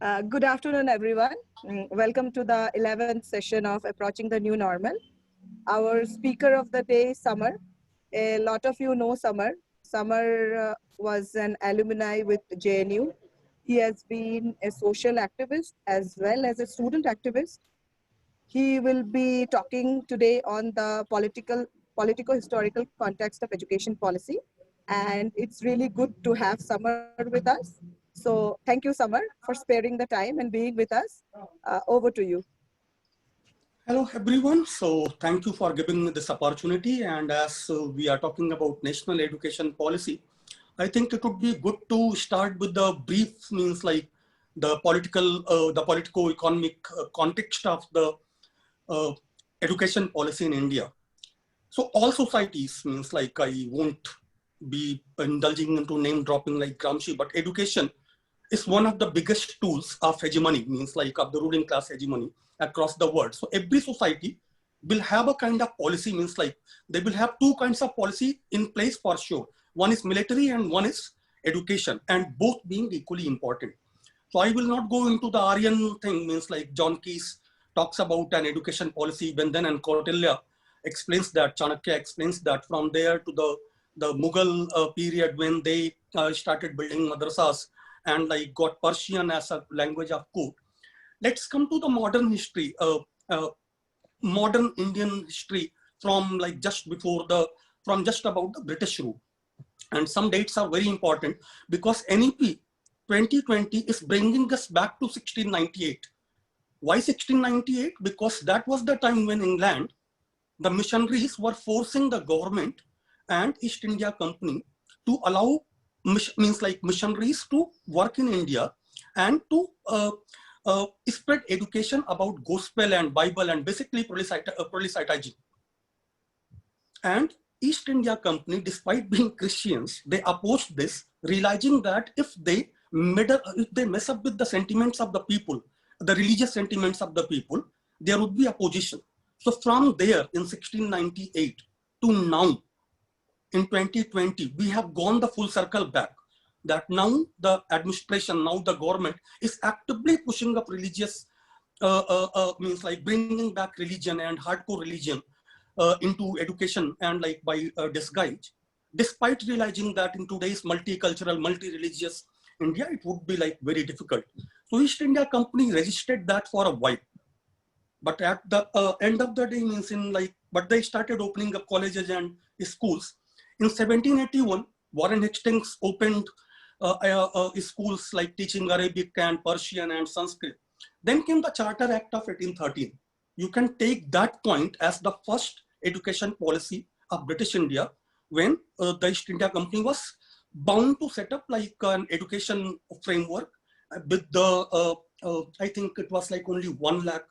Good afternoon, everyone. Welcome to the 11th session of Approaching the New Normal. Our speaker of the day, Samar. A lot of you know Samar. Samar was an alumni with JNU. He has been a social activist as well as a student activist. He will be talking today on the politico-historical context of education policy. And it's really good to have Samar with us. So thank you, Samar, for sparing the time and being with us. Over to you. Hello, everyone. So thank you for giving me this opportunity. And as we are talking about national education policy, I think it would be good to start with the brief means like the politico-economic context of the education policy in India. So all societies means like I won't be indulging into name dropping like Gramsci, but education is one of the biggest tools of hegemony, means like of the ruling class hegemony across the world. So every society will have a kind of policy, means like they will have two kinds of policy in place for sure. One is military and one is education, and both being equally important. So I will not go into the Aryan thing, means like John Keyes talks about an education policy, Bendan and Kautilya explains that, Chanakya explains that, from there to the Mughal period when they started building madrasas and like got Persian as a language of court. Let's come to the modern history, modern Indian history from like just about the British rule. And some dates are very important because NEP 2020 is bringing us back to 1698. Why 1698? Because that was the time when England, the missionaries were forcing the government and East India Company to allow means like missionaries to work in India and to spread education about gospel and Bible and basically proselytizing. And East India Company, despite being Christians, they opposed this, realizing that if they mess up with the sentiments of the people, the religious sentiments of the people, there would be opposition. So from there in 1698 to now, in 2020, we have gone the full circle back, that now the administration, now the government is actively pushing up religious, means like bringing back religion and hardcore religion into education and like by disguise, despite realizing that in today's multicultural, multi-religious India, it would be like very difficult. So East India Company resisted that for a while. But at the end of the day, means in like, but they started opening up colleges and schools. In 1781, Warren Hastings opened schools like teaching Arabic and Persian and Sanskrit. Then came the Charter Act of 1813. You can take that point as the first education policy of British India, when the East India Company was bound to set up like an education framework with the, I think it was like only 1 lakh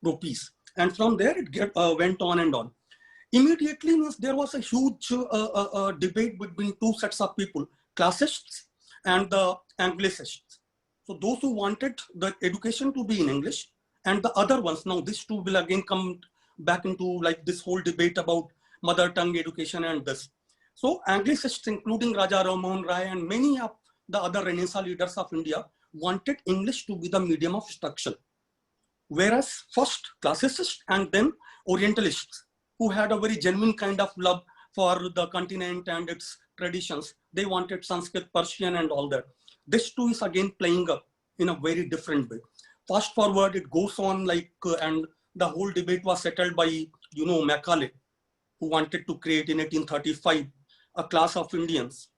rupees. And from there it went on and on. Immediately, means there was a huge debate between two sets of people, classists and the Anglicists. So those who wanted the education to be in English, and the other ones, now these two will again come back into like this whole debate about mother tongue education and this. So Anglicists, including Raja Ram Mohan Rai and many of the other Renaissance leaders of India, wanted English to be the medium of instruction. Whereas first classicists and then Orientalists, who had a very genuine kind of love for the continent and its traditions, they wanted Sanskrit, Persian and all that. This too is again playing up in a very different way. Fast forward, it goes on like, and the whole debate was settled by, you know, Macaulay, who wanted to create in 1835 a class of Indians,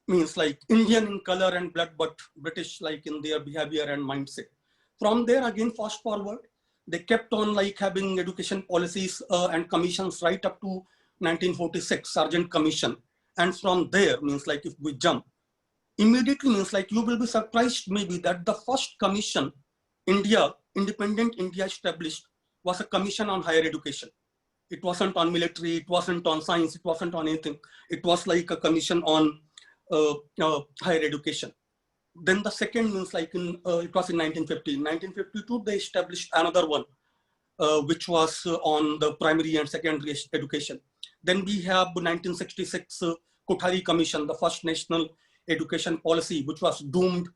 means like Indian in color and blood, but British like in their behavior and mindset. From there again, fast forward, they kept on like having education policies and commissions right up to 1946, Sargent Commission. And from there, means like if we jump, immediately means like you will be surprised maybe that the first commission India, independent India established was a commission on higher education. It wasn't on military, it wasn't on science, it wasn't on anything. It was like a commission on higher education. Then the second means like in, it was in 1950. In 1952, they established another one, which was on the primary and secondary education. Then we have 1966 Kutari Commission, the first national education policy, which was doomed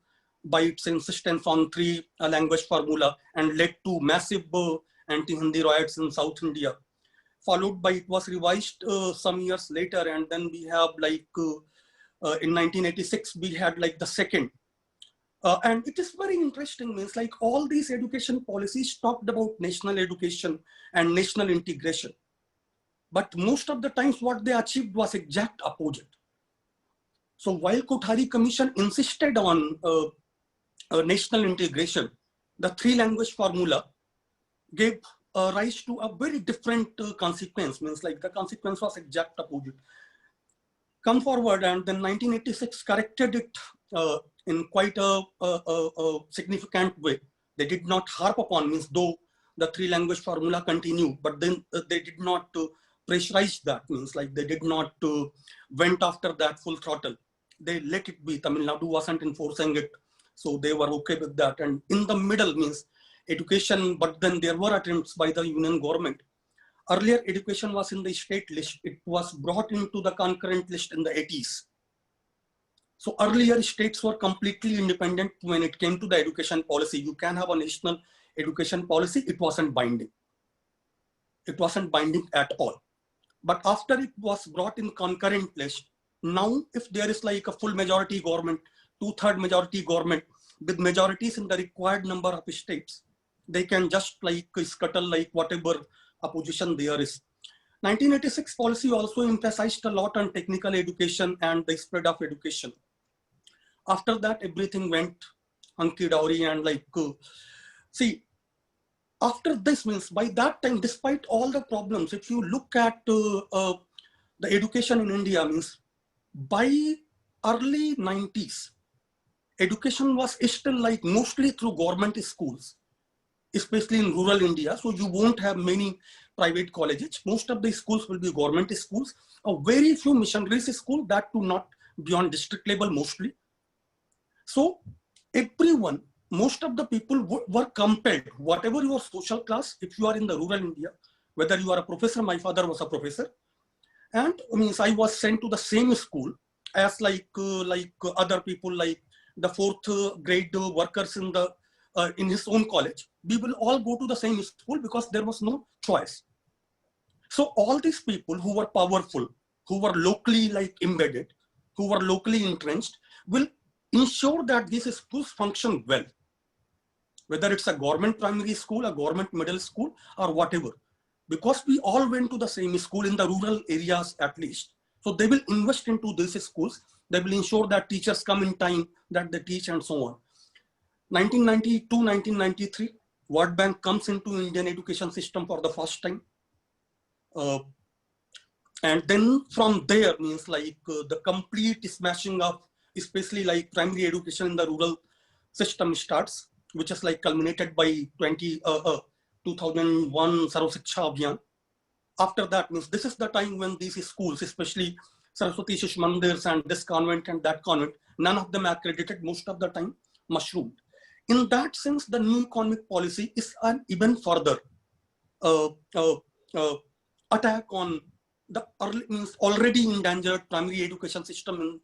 by its insistence on three language formula and led to massive anti-Hindi riots in South India. Followed by, it was revised some years later, and then we have like in 1986 we had like the second. And it is very interesting, means like all these education policies talked about national education and national integration. But most of the times what they achieved was exact opposite. So while Kutari Commission insisted on national integration, the three language formula gave rise to a very different consequence, means like the consequence was exact opposite. Come forward, and then 1986 corrected it in quite a significant way. They did not harp upon, means though the three language formula continued, but then they did not pressurize that, means like they did not went after that full throttle. They let it be. Tamil Nadu wasn't enforcing it, so they were okay with that. And in the middle, means education, but then there were attempts by the union government. Earlier, education was in the state list. It was brought into the concurrent list in the 80s. So earlier, states were completely independent when it came to the education policy. You can have a national education policy. It wasn't binding. It wasn't binding at all. But after it was brought in concurrent list, now if there is like a full majority government, 2/3 majority government with majorities in the required number of states, they can just like scuttle like whatever opposition there is. 1986 policy also emphasized a lot on technical education and the spread of education. After that, everything went hunky-dory and like, see, after this, means by that time, despite all the problems, if you look at the education in India, means by early 90s, education was still like mostly through government schools, especially in rural India. So you won't have many private colleges. Most of the schools will be government schools. A very few missionaries schools, that too not beyond district level mostly. So everyone, most of the people were compelled, whatever your social class, if you are in the rural India, whether you are a professor, my father was a professor, and means I was sent to the same school as like other people, like the fourth grade workers in his own college. We will all go to the same school because there was no choice. So all these people who were powerful, who were locally like embedded, who were locally entrenched, will ensure that these schools function well. Whether it's a government primary school, a government middle school, or whatever. Because we all went to the same school in the rural areas at least. So they will invest into these schools. They will ensure that teachers come in time, that they teach and so on. 1992, 1993, World Bank comes into Indian education system for the first time. And then from there, means like the complete smashing of, especially like primary education in the rural system starts, which is like culminated by 2001 Sarv Shiksha Abhiyan. After that, means this is the time when these schools, especially Saraswati Shish Mandirs and this convent and that convent, none of them accredited, most of the time mushroomed. In that sense, the new economic policy is an even further attack on the early, means already endangered primary education system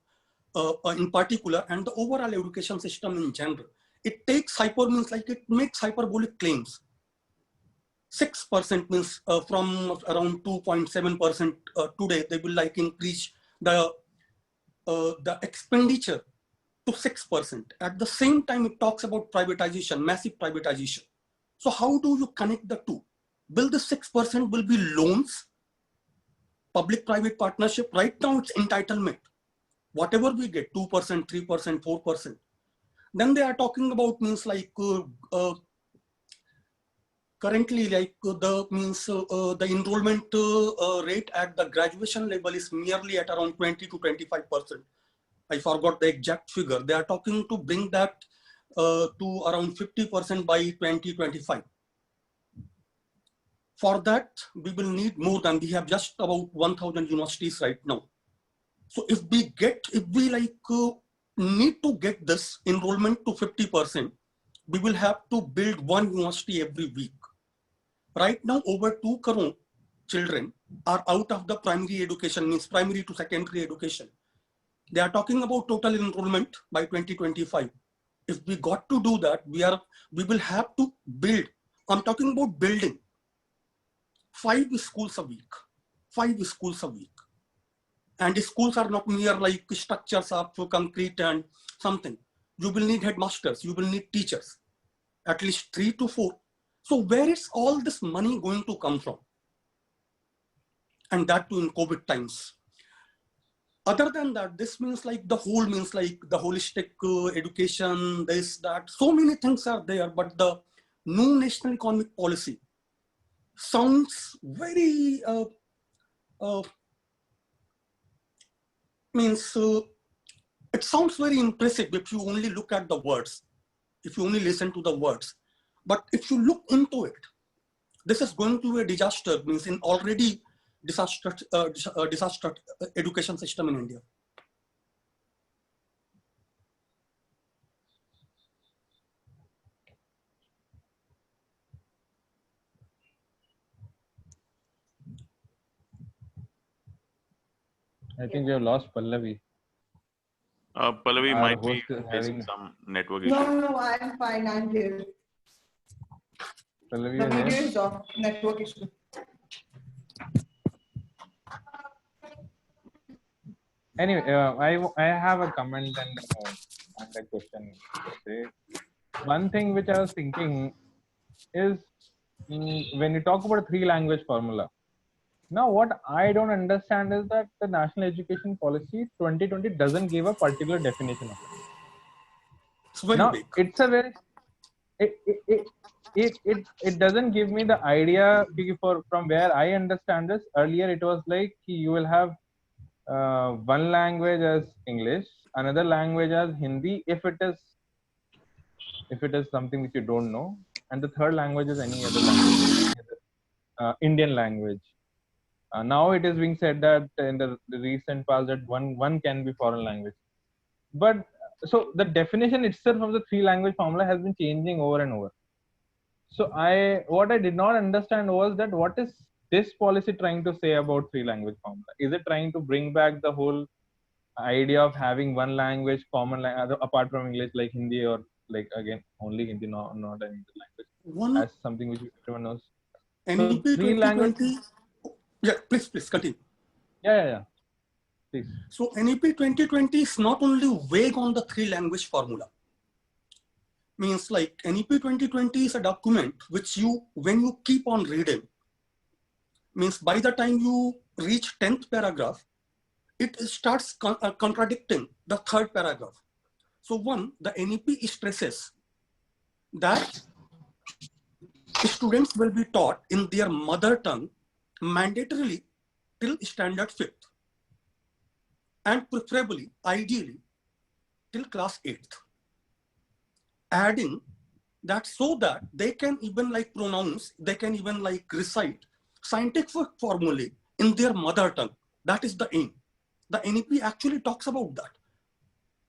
in particular, and the overall education system in general. It takes means like it makes hyperbolic claims. 6% means from around 2.7% today, they will like increase the expenditure to 6%. At the same time, it talks about privatization, massive privatization. So how do you connect the two? Will the 6% will be loans, public-private partnership? Right now, it's entitlement. Whatever we get, 2%, 3%, 4%. Then they are talking about, means like currently like the enrollment rate at the graduation level is merely at around 20 to 25%. I forgot the exact figure. They are talking to bring that to around 50% by 2025. For that, we will need more than, we have just about 1,000 universities right now. So if we need to get this enrollment to 50%, we will have to build one university every week. Right now, over 2 crore children are out of the primary education, means primary to secondary education. They are talking about total enrollment by 2025. If we got to do that, we will have to build. I'm talking about building 5 schools a week. 5 schools a week. And the schools are not mere like structures of concrete and something. You will need headmasters, you will need teachers, at least 3 to 4. So where is all this money going to come from? And that too in COVID times. Other than that, this means like the whole means like the holistic education, this, that, so many things are there, but the new national economic policy sounds very, it sounds very impressive if you only look at the words, if you only listen to the words. But if you look into it, this is going to be a disaster, means in already disaster education system in India. I think we have lost Pallavi. Pallavi Our might be host is facing having- some network issue. No, I'm fine. I'm here. Pallavi, The you're video there? is off. Network issue. Anyway, I have a comment and a question to say. One thing which I was thinking is when you talk about a 3-language formula. Now, what I don't understand is that the National Education Policy 2020 doesn't give a particular definition of it. It's very Now, big. it's a very it doesn't give me the idea from where I understand this. Earlier, it was like you will have one language as English, another language as Hindi if it is something which you don't know, and the third language is any other language, Indian language. Now it is being said that in the recent past that one can be foreign language. But so the definition itself of the 3-language formula has been changing over and over. So what I did not understand was that what is this policy trying to say about 3-language formula? Is it trying to bring back the whole idea of having one language, common language, apart from English, like Hindi, or like again only Hindi, not any other language, as something which everyone knows? NEP 2020. Yeah, please continue. Yeah. Please. So NEP 2020 is not only vague on the 3-language formula. Means like NEP 2020 is a document which when you keep on reading, means by the time you reach 10th paragraph, it starts contradicting the 3rd paragraph. So the NEP stresses that students will be taught in their mother tongue mandatorily till standard 5th, and preferably, ideally, till class 8th. Adding that so that they can even like pronounce, they can even like recite scientific formulae in their mother tongue. That is the aim. The NEP actually talks about that.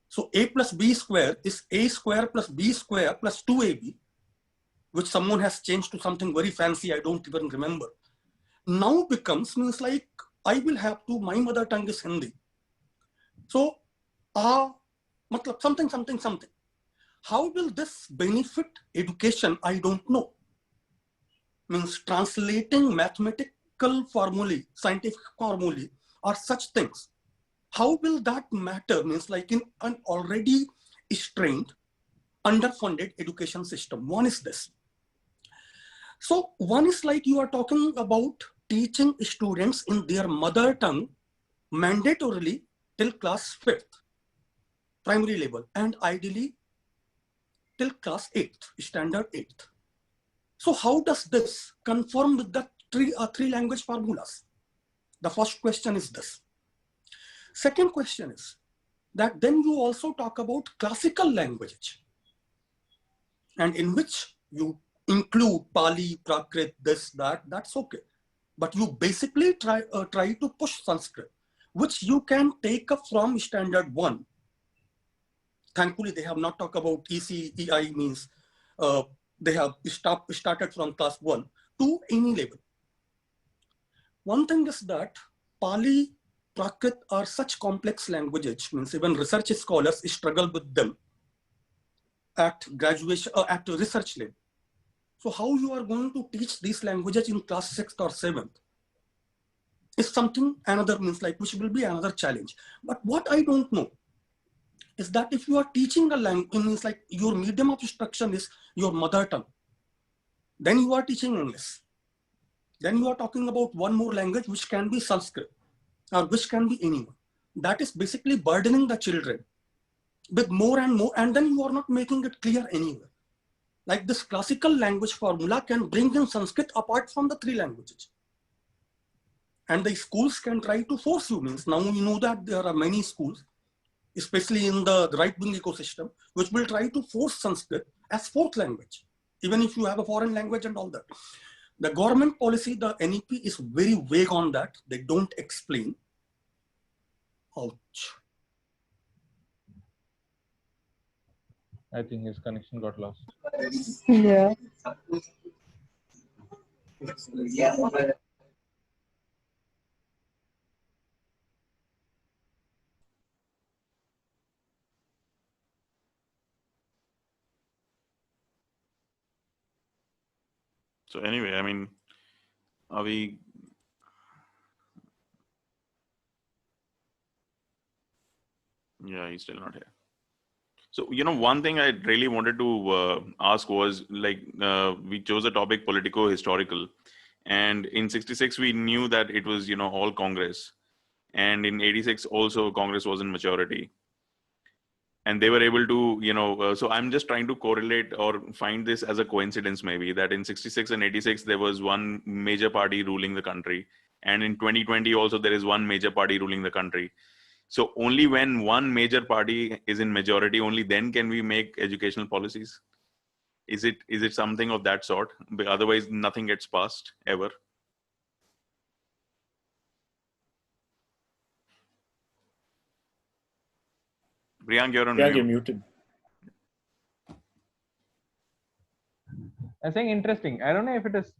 So A plus B square is A square plus B square plus 2AB, which someone has changed to something very fancy, I don't even remember. Now becomes, means like, I will have to, my mother tongue is Hindi. So, something. How will this benefit education? I don't know. Means translating mathematical formulae, scientific formulae, or such things. How will that matter? Means like in an already strained, underfunded education system. One is this. So one is like you are talking about teaching students in their mother tongue mandatorily till class 5th, primary level, and ideally till class 8th, standard 8th. So how does this conform with the 3-language formulas? The first question is this. Second question is that then you also talk about classical languages, and in which you include Pali, Prakrit, this, that, that's okay. But you basically try to push Sanskrit, which you can take up from standard 1. Thankfully, they have not talked about EI, means they have started from class 1 to any level. One thing is that Pali, Prakrit are such complex languages, means even research scholars struggle with them. at graduation, at research level. So how you are going to teach these languages in class 6th or 7th is something another means like which will be another challenge. But what I don't know is that if you are teaching a language, means like your medium of instruction is your mother tongue, then you are teaching English. Then you are talking about one more language which can be Sanskrit or which can be anyone. That is basically burdening the children with more and more, and then you are not making it clear anywhere. Like this classical language formula can bring in Sanskrit apart from the 3 languages. And the schools can try to force you, means now you know that there are many schools, especially in the right-wing ecosystem, which will try to force Sanskrit as 4th language, even if you have a foreign language and all that. The government policy, the NEP is very vague on that. They don't explain. Ouch. I think his connection got lost. Yeah. So anyway, I mean, are we? Yeah, he's still not here. So, one thing I really wanted to ask was like, we chose a topic politico-historical, and in 66 we knew that it was, all Congress, and in 86 also Congress was in majority, and they were able to, so I'm just trying to correlate or find this as a coincidence maybe that in 66 and 86 there was one major party ruling the country, and in 2020 also there is one major party ruling the country. So only when one major party is in majority, only then can we make educational policies. Is it something of that sort? But otherwise, nothing gets passed ever. Priyank, you're on Priyank, you're mute. muted. I think interesting. I don't know if it is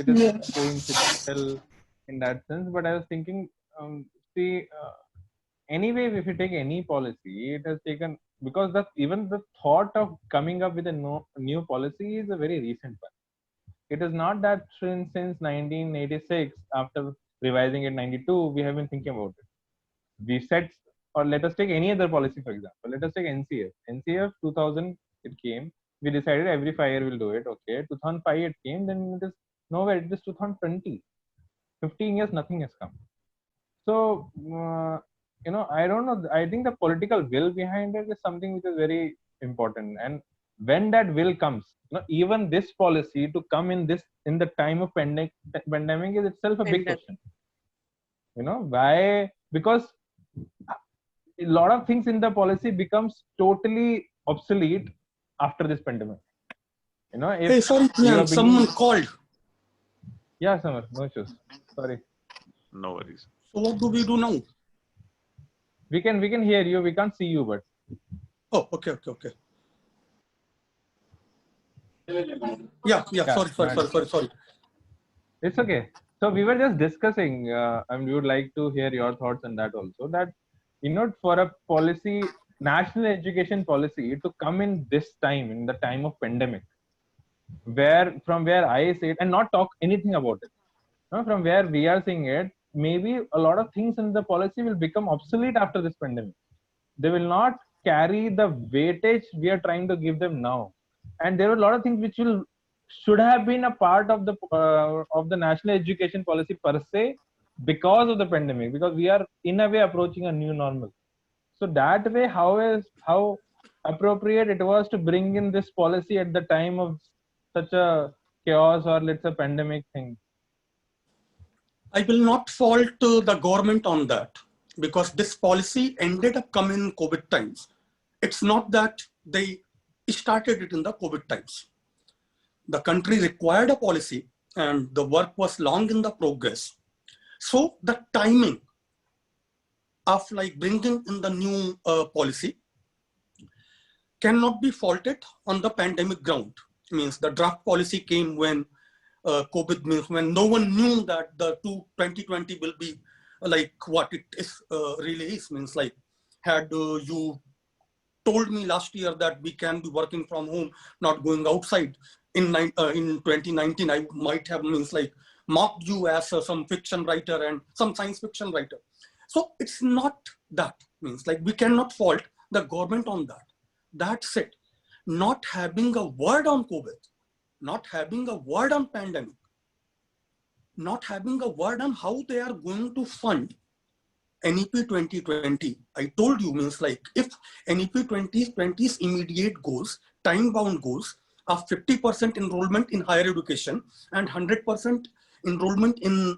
Yeah. coincidental in that sense, but I was thinking, anyway, if you take any policy, it has taken, because even the thought of coming up with a new policy is a very recent one. It is not that since 1986, after revising it 92, we have been thinking about it. We said, or let us take any other policy, for example. Let us take NCF. NCF 2000, it came. We decided every 5 years we'll do it. Okay. 2005 it came. Then it is nowhere. It is 2020. 15 years, nothing has come. So, I don't know. I think the political will behind it is something which is very important. And when that will comes, even this policy to come in the time of pandemic is itself a big question. Why? Because a lot of things in the policy becomes totally obsolete after this pandemic. If Hey, sorry, Priyank, someone called. Yeah, Samar, no issues. Sorry. No worries. So what do we do now? We can hear you. We can't see you, but. Oh, okay. Yeah. Sorry. It's okay. So we were just discussing, and we would like to hear your thoughts on that also. That for a policy, national education policy, to come in this time, in the time of pandemic, from where I see it, and not talk anything about it. From where we are seeing it, maybe a lot of things in the policy will become obsolete after this pandemic. They will not carry the weightage we are trying to give them now, and there are a lot of things which should have been a part of the national education policy per se, because of the pandemic, because we are in a way approaching a new normal. So that way, how appropriate it was to bring in this policy at the time of such a chaos, or let's say pandemic thing. I will not fault the government on that, because this policy ended up coming in COVID times. It's not that they started it in the COVID times. The country required a policy and the work was long in the progress. So the timing of like bringing in the new policy cannot be faulted on the pandemic ground. Means the draft policy came when COVID, means when no one knew that the 2020 will be like what it is really is. Means like had you told me last year that we can be working from home, not going outside. In 2019, I might have mocked you as some fiction writer and some science fiction writer. So it's not that, we cannot fault the government on that. That said, not having a word on COVID, not having a word on pandemic, not having a word on how they are going to fund NEP 2020. I told you, if NEP 2020's immediate goals, time-bound goals of 50% enrollment in higher education and 100% enrollment in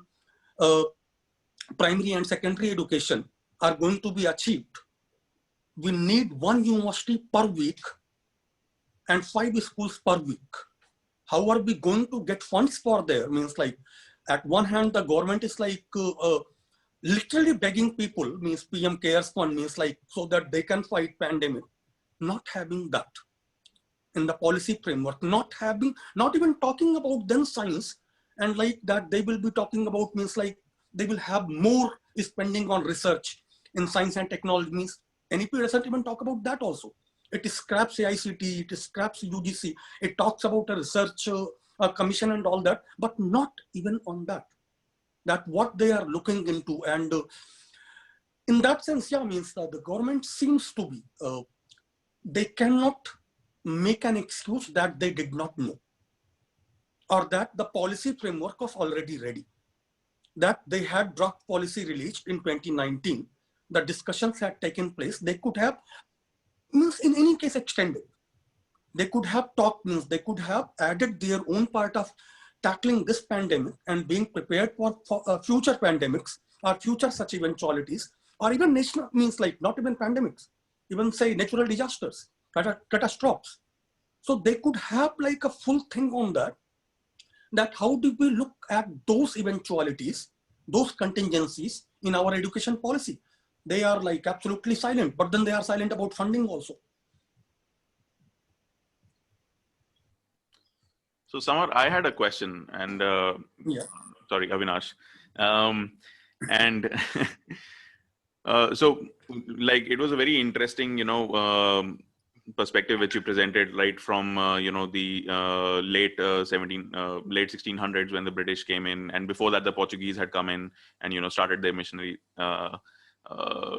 primary and secondary education are going to be achieved, we need 1 university per week and 5 schools per week. How are we going to get funds for there? At one hand, the government is literally begging people, PM Cares Fund, so that they can fight pandemic. Not having that in the policy framework, not even talking about then science, and that they will be talking about they will have more spending on research in science and technology. NEP doesn't even talk about that also. It scraps AICT, it scraps UGC, it talks about a research commission and all that, but not even on that. That what they are looking into. And in that sense, the government seems to be, they cannot make an excuse that they did not know, or that the policy framework was already ready, that they had draft policy released in 2019, the discussions had taken place, they could have, in any case extended. They could have talked, they could have added their own part of tackling this pandemic and being prepared for future pandemics or future such eventualities, or even national, not even pandemics, even say natural disasters, catastrophes. So they could have a full thing on that how do we look at those eventualities, those contingencies in our education policy. They are absolutely silent, but then they are silent about funding also. So Samar, I had a question, and sorry, Avinash. And so it was a very interesting, perspective which you presented, right from, the late 1600s when the British came in, and before that the Portuguese had come in and, started their missionary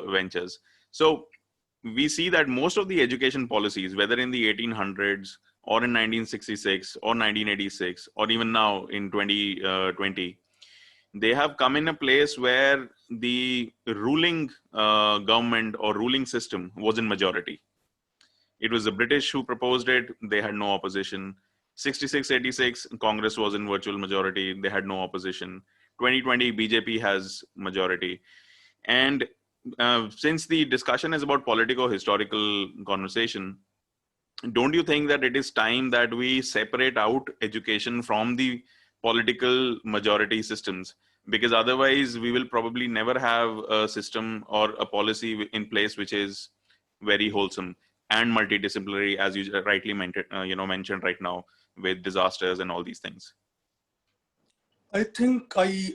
ventures. So we see that most of the education policies, whether in the 1800s or in 1966 or 1986, or even now in 2020, they have come in a place where the ruling government or ruling system was in majority. It was the British who proposed it. They had no opposition. 66, 86, Congress was in virtual majority. They had no opposition. 2020, BJP has majority. And since the discussion is about politico-historical conversation, don't you think that it is time that we separate out education from the political majority systems? Because otherwise we will probably never have a system or a policy in place which is very wholesome and multidisciplinary, as you rightly mentioned right now, with disasters and all these things. I think I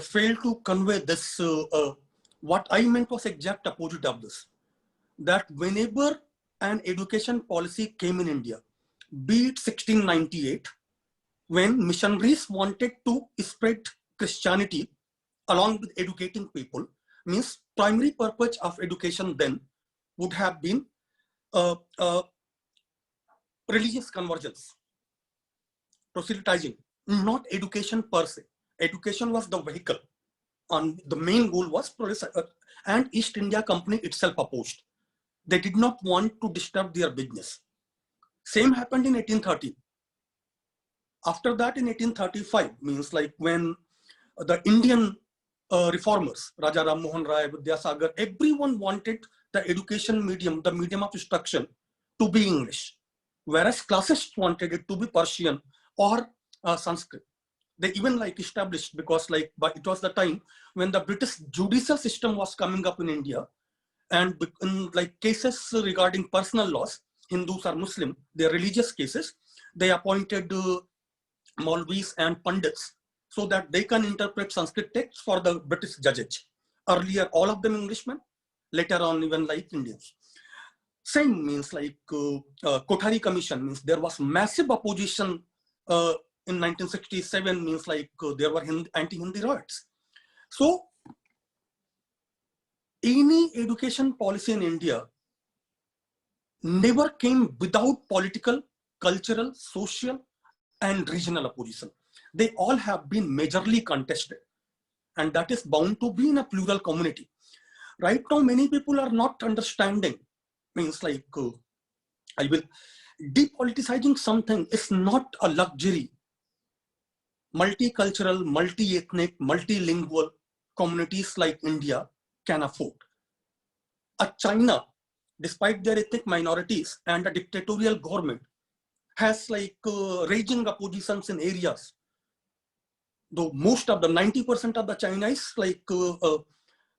failed to convey this. What I meant was exact opposite of this. That whenever an education policy came in India, be it 1698, when missionaries wanted to spread Christianity along with educating people, means primary purpose of education then would have been religious convergence, proselytizing, not education per se. Education was the vehicle. The main goal was and East India Company itself opposed. They did not want to disturb their business. Same happened in 1830. After that, in 1835, means when the Indian reformers, Raja Ram Mohan Rai, Vidyasagar, everyone wanted the education medium, the medium of instruction, to be English, whereas classists wanted it to be Persian or Sanskrit. They even established, because but it was the time when the British judicial system was coming up in India, and in cases regarding personal laws, Hindus or Muslim, their religious cases, they appointed Maulvis and Pandits so that they can interpret Sanskrit texts for the British judges. Earlier, all of them Englishmen, later on even Indians. Same means like Kutari Commission means there was massive opposition in 1967 means like there were anti-Hindi riots. So any education policy in India never came without political, cultural, social, and regional opposition. They all have been majorly contested, and that is bound to be in a plural community. Right now, many people are not understanding, means like, depoliticizing something is not a luxury. Multicultural, multi-ethnic, multilingual communities like India can afford. A China, despite their ethnic minorities and a dictatorial government, has like raging oppositions in areas. Though most of the 90% of the China is like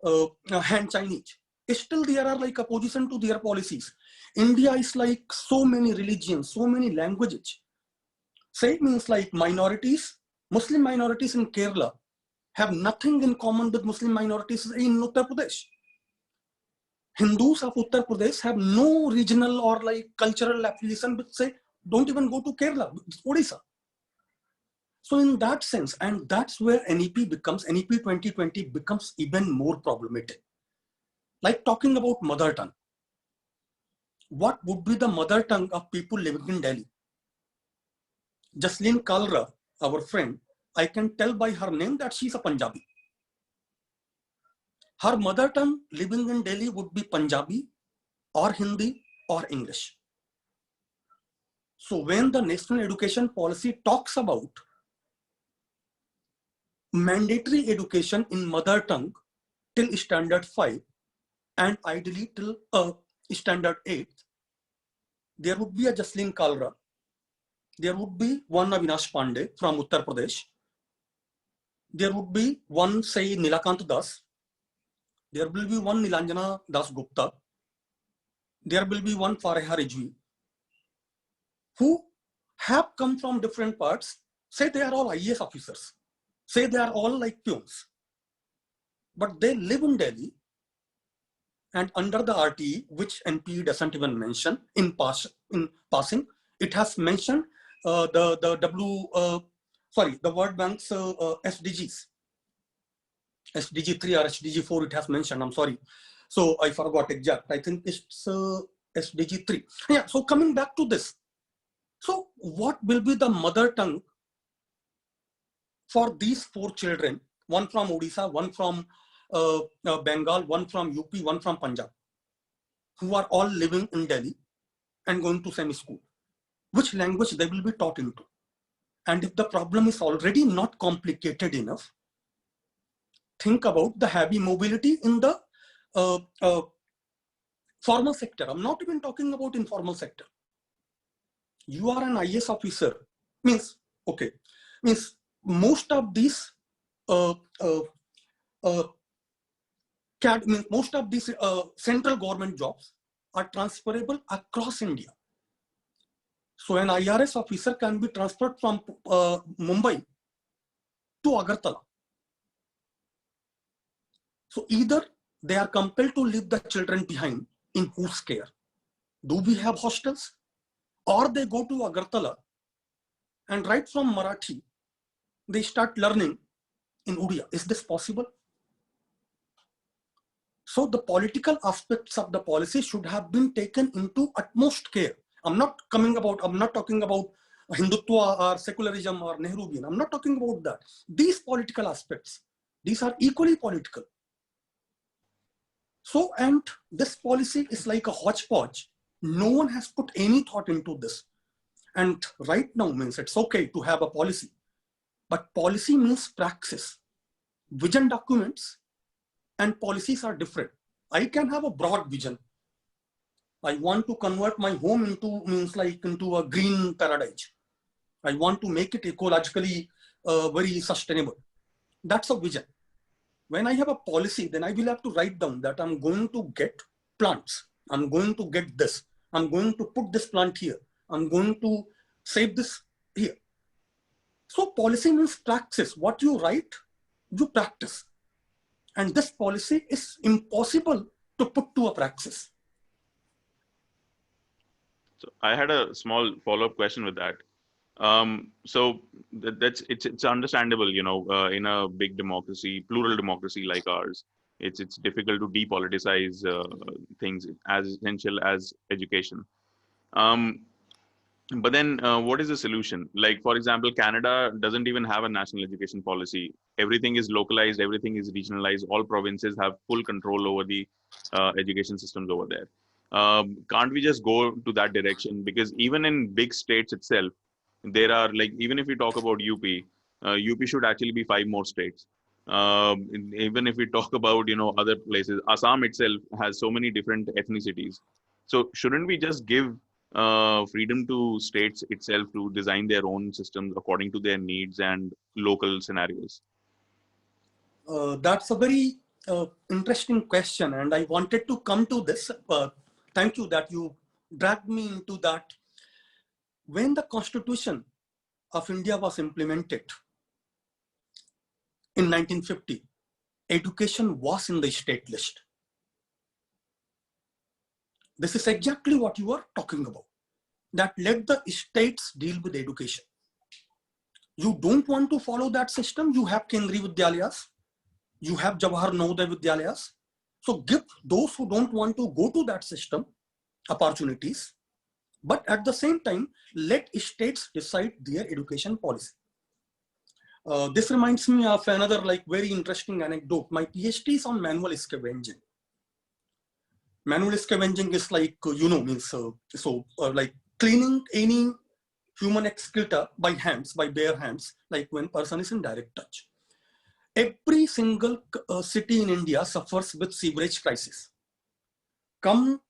Han Chinese, still there are like opposition to their policies. India is like so many religions, so many languages. Say it means like minorities, Muslim minorities in Kerala have nothing in common with Muslim minorities in Uttar Pradesh. Hindus of Uttar Pradesh have no regional or like cultural affiliation, but say don't even go to Kerala, Odisha. So in that sense, and that's where NEP 2020 becomes even more problematic. Like talking about mother tongue. What would be the mother tongue of people living in Delhi? Jasleen Kalra, our friend, I can tell by her name that she's a Punjabi. Her mother tongue living in Delhi would be Punjabi or Hindi or English. So when the national education policy talks about mandatory education in mother tongue till standard 5 and ideally till standard 8, there would be a Jasleen Kalra, there would be one Avinash Pandey from Uttar Pradesh, there would be one, say, Nilakant Das, there will be one Nilanjana Das Gupta, there will be one Fareha Rijvi, who have come from different parts. Say they are all IAS officers, say they are all like peons, but they live in Delhi, and under the RTE, which NPE doesn't even mention in passing, it has mentioned the World Bank's SDGs. SDG 3 or SDG 4 it has mentioned, I'm sorry. So I forgot exact, I think it's SDG 3. Yeah, so coming back to this. So what will be the mother tongue for these 4 children, one from Odisha, one from Bengal, one from UP, one from Punjab, who are all living in Delhi and going to semi-school? Which language they will be taught into? And if the problem is already not complicated enough, think about the heavy mobility in the formal sector. I'm not even talking about informal sector. You are an IAS officer, means most of these central government jobs are transferable across India. So an IRS officer can be transferred from Mumbai to Agartala. So either they are compelled to leave the children behind, in whose care? Do we have hostels? Or they go to Agartala and right from Marathi, they start learning in Odia. Is this possible? So the political aspects of the policy should have been taken into utmost care. I'm not talking about Hindutva or secularism or Nehruvian. I'm not talking about that. These political aspects, these are equally political. So, and this policy is like a hodgepodge. No one has put any thought into this. And right now means it's okay to have a policy, but policy means praxis. Vision documents and policies are different. I can have a broad vision. I want to convert my home into a green paradise. I want to make it ecologically very sustainable. That's a vision. When I have a policy, then I will have to write down that I'm going to get plants. I'm going to get this. I'm going to put this plant here. I'm going to save this here. So policy means praxis. What you write, you practice. And this policy is impossible to put to a praxis. So I had a small follow-up question with that. So it's understandable, in a big democracy, plural democracy like ours, it's difficult to depoliticize things as essential as education. Um, but then, what is the solution? Like, for example, Canada doesn't even have a national education policy. Everything is localized, everything is regionalized. All provinces have full control over the education systems over there. Can't we just go to that direction? Because even in big states itself, there are, like, even if we talk about UP, UP should actually be 5 more states. Even if we talk about other places, Assam itself has so many different ethnicities. So shouldn't we just give freedom to states itself to design their own systems according to their needs and local scenarios? That's a very interesting question, and I wanted to come to this. Thank you that you dragged me into that. When the Constitution of India was implemented in 1950, education was in the state list. This is exactly what you are talking about, that let the states deal with education. You don't want to follow that system, you have Kendriya Vidyalayas, you have Jawahar Navodaya Vidyalayas. So give those who don't want to go to that system opportunities, but at the same time, let states decide their education policy. This reminds me of another very interesting anecdote. My PhD is on manual scavenging. Manual scavenging is like cleaning any human excreta by hands, by bare hands, like when person is in direct touch. Every single city in India suffers with sewerage crisis. Come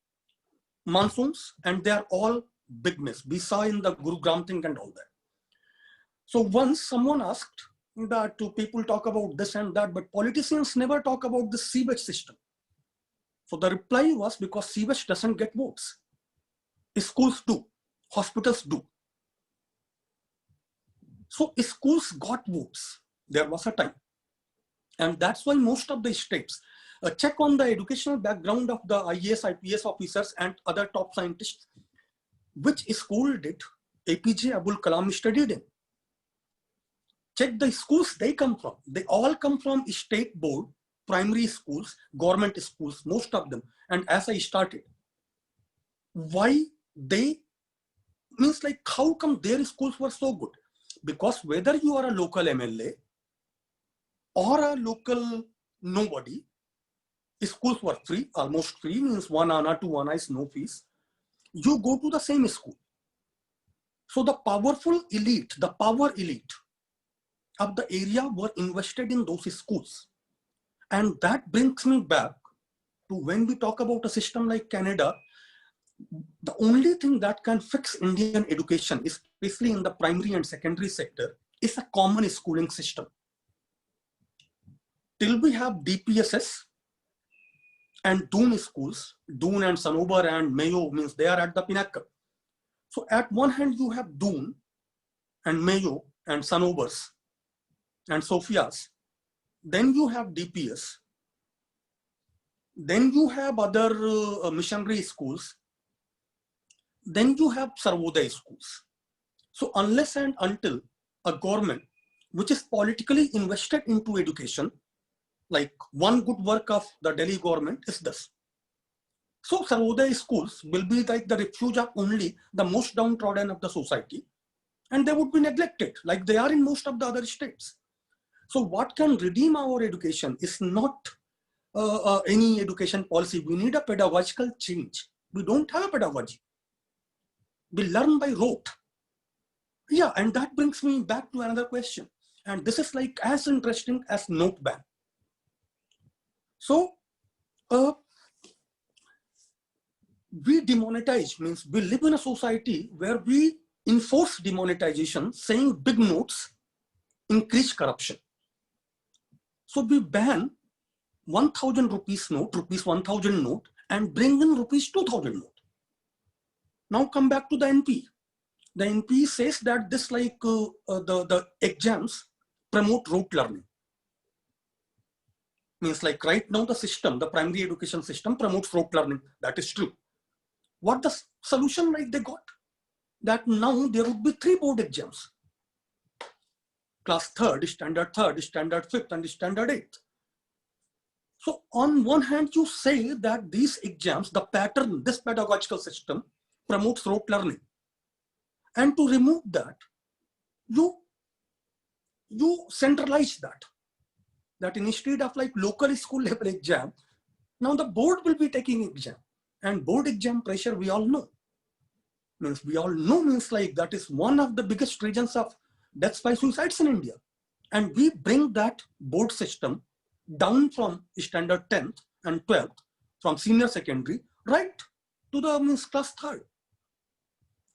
monsoons and they are all big mess. We saw in the Gurugram thing and all that. So once someone asked that people talk about this and that, but politicians never talk about the sewage system. So the reply was, because sewage doesn't get votes. Schools do, hospitals do. So schools got votes. There was a time. And that's why most of the states check on the educational background of the IAS, IPS officers and other top scientists. Which school did APJ Abul Kalam studied in? Check the schools they come from. They all come from state board, primary schools, government schools, most of them. And as I started, why they means like, how come their schools were so good? Because whether you are a local MLA or a local nobody, schools were free, almost free, means 1 anna, 2 anna is no fees. You go to the same school. So the powerful elite, the power elite of the area were invested in those schools. And that brings me back to when we talk about a system like Canada, the only thing that can fix Indian education, especially in the primary and secondary sector, is a common schooling system. Till we have DPSS and Doon schools, Doon and Sanobar and Mayo, means they are at the pinnacle. So at one hand, you have Doon and Mayo and Sanobars and Sophias. Then you have DPS. Then you have other missionary schools. Then you have Sarvodaya schools. So unless and until a government which is politically invested into education, like one good work of the Delhi government is this. So Sarvodaya schools will be like the refuge of only the most downtrodden of the society, and they would be neglected like they are in most of the other states. So what can redeem our education is not any education policy. We need a pedagogical change. We don't have a pedagogy. We learn by rote. Yeah, and that brings me back to another question. And this is like as interesting as note ban. So we demonetize, means we live in a society where we enforce demonetization, saying big notes increase corruption. So we ban 1,000 rupees note, rupees 1,000 note, and bring in rupees 2,000 note. Now come back to the NP. The NP says that this the exams promote rote learning. Means like right now the system, the primary education system promotes rote learning. That is true. What the solution like they got, that now there would be 3 board exams. Class 3rd, standard 3rd, standard 5th, and standard 8th. So on one hand, you say that these exams, the pattern, this pedagogical system promotes rote learning. And to remove that, you centralize that instead of like local school level exam, now the board will be taking exam. And board exam pressure, we all know. Means like that is one of the biggest reasons of deaths by suicides in India. And we bring that board system down from standard 10th and 12th, from senior secondary, right to the class 3rd.